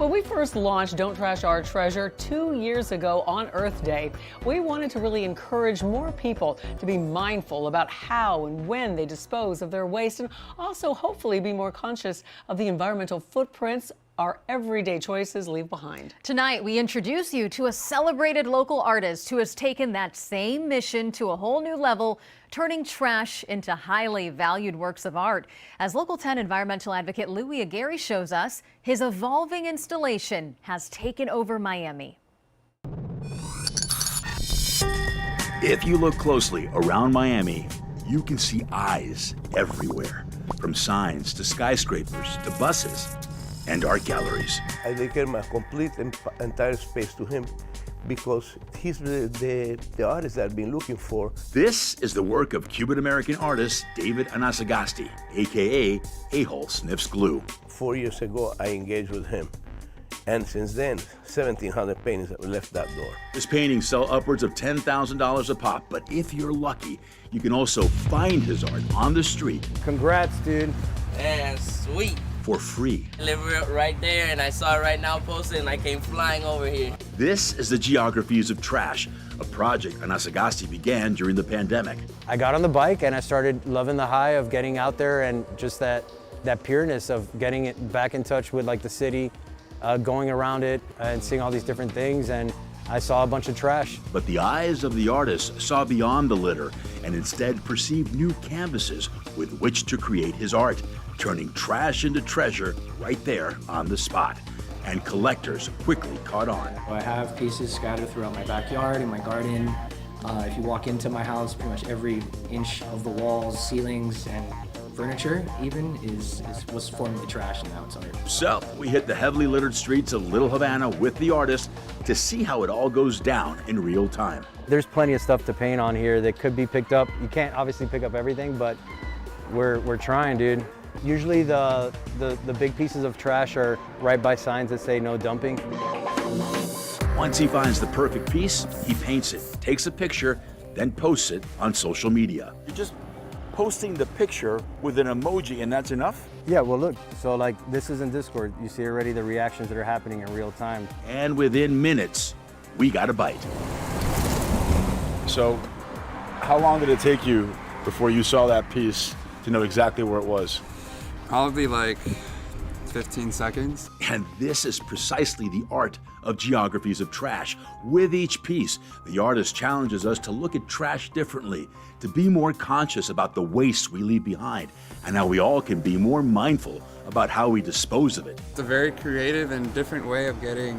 When we first launched Don't Trash Our Treasure 2 years ago on Earth Day, we wanted to really encourage more people to be mindful about how and when they dispose of their waste, and also hopefully be more conscious of the environmental footprints our everyday choices leave behind. Tonight, we introduce you to a celebrated local artist who has taken that same mission to a whole new level, turning trash into highly valued works of art. As Local 10 environmental advocate Louis Aguirre shows us, his evolving installation has taken over Miami. If you look closely around Miami, you can see eyes everywhere, from signs to skyscrapers to buses and art galleries. I dedicate my complete entire space to him because he's the artist that I've been looking for. This is the work of Cuban-American artist David Anasagasti, aka A-Hole Sniffs Glue. 4 years ago, I engaged with him. And since then, 1,700 paintings have left that door. His paintings sell upwards of $10,000 a pop, but if you're lucky, you can also find his art on the street. Congrats, dude. Man, sweet. For free. I live right there, and I saw it right now posted, and I came flying over here. This is the Geographies of Trash, a project Anasagasti began during the pandemic. I got on the bike and I started loving the high of getting out there and just that pureness of getting it back in touch with like the city, going around it and seeing all these different things, and I saw a bunch of trash. But the eyes of the artist saw beyond the litter and instead perceived new canvases with which to create his art, turning trash into treasure right there on the spot. And collectors quickly caught on. I have pieces scattered throughout my backyard, in my garden. If you walk into my house, pretty much every inch of the walls, ceilings, and furniture even was formerly trash, and now it's art. So we hit the heavily littered streets of Little Havana with the artist to see how it all goes down in real time. There's plenty of stuff to paint on here that could be picked up. You can't obviously pick up everything, but we're trying, dude. Usually the big pieces of trash are right by signs that say no dumping. Once he finds the perfect piece, he paints it, takes a picture, then posts it on social media. You're just posting the picture with an emoji and that's enough? Yeah, well look, so like this is in Discord. You see already the reactions that are happening in real time. And within minutes, we got a bite. So how long did it take you before you saw that piece to know exactly where it was? Probably like 15 seconds. And this is precisely the art of Geographies of Trash. With each piece, the artist challenges us to look at trash differently, to be more conscious about the waste we leave behind, and how we all can be more mindful about how we dispose of it. It's a very creative and different way of getting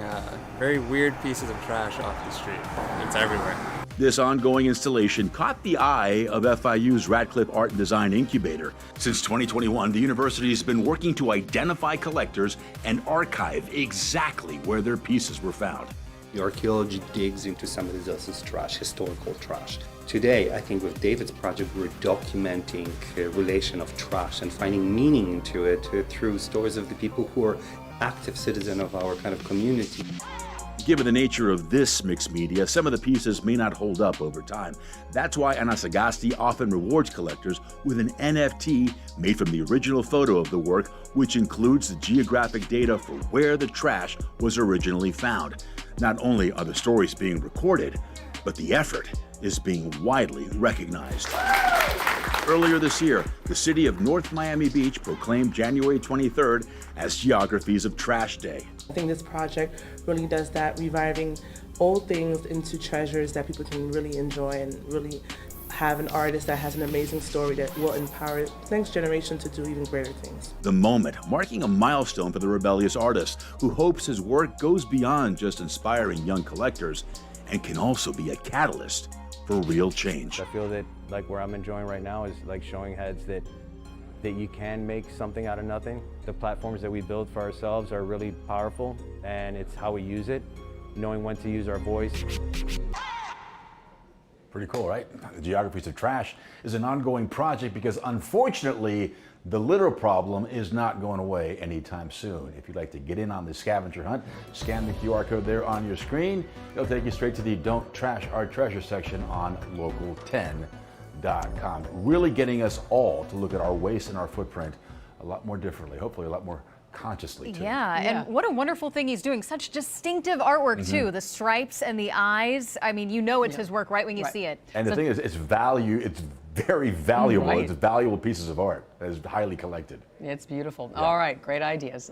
very weird pieces of trash off the street. It's everywhere. This ongoing installation caught the eye of FIU's Radcliffe Art and Design Incubator. Since 2021, the university has been working to identify collectors and archive exactly where their pieces were found. The archaeology digs into somebody else's trash, historical trash. Today, I think with David's project, we're documenting the relation of trash and finding meaning into it through stories of the people who are active citizens of our kind of community. Given the nature of this mixed media, some of the pieces may not hold up over time. That's why Anasagasti often rewards collectors with an NFT made from the original photo of the work, which includes the geographic data for where the trash was originally found. Not only are the stories being recorded, but the effort is being widely recognized. Earlier this year, the city of North Miami Beach proclaimed January 23rd as Geographies of Trash Day. I think this project really does that, reviving old things into treasures that people can really enjoy and really have an artist that has an amazing story that will empower the next generation to do even greater things. The moment marking a milestone for the rebellious artist who hopes his work goes beyond just inspiring young collectors and can also be a catalyst for real change. I feel that like where I'm enjoying right now is like showing heads that you can make something out of nothing. The platforms that we build for ourselves are really powerful, and it's how we use it, knowing when to use our voice. Pretty cool, right? The Geographies of Trash is an ongoing project because unfortunately, the litter problem is not going away anytime soon. If you'd like to get in on the scavenger hunt, scan the QR code there on your screen. It'll take you straight to the Don't Trash Our Treasure section on Local10.com. Really getting us all to look at our waste and our footprint a lot more differently, hopefully a lot more consciously too. Yeah, and what a wonderful thing he's doing. Such distinctive artwork too. The stripes and the eyes. I mean, you know it's his work right when you see it. And the thing is, it's very valuable. Right. It's valuable pieces of art that is highly collected. It's beautiful. All right, great ideas.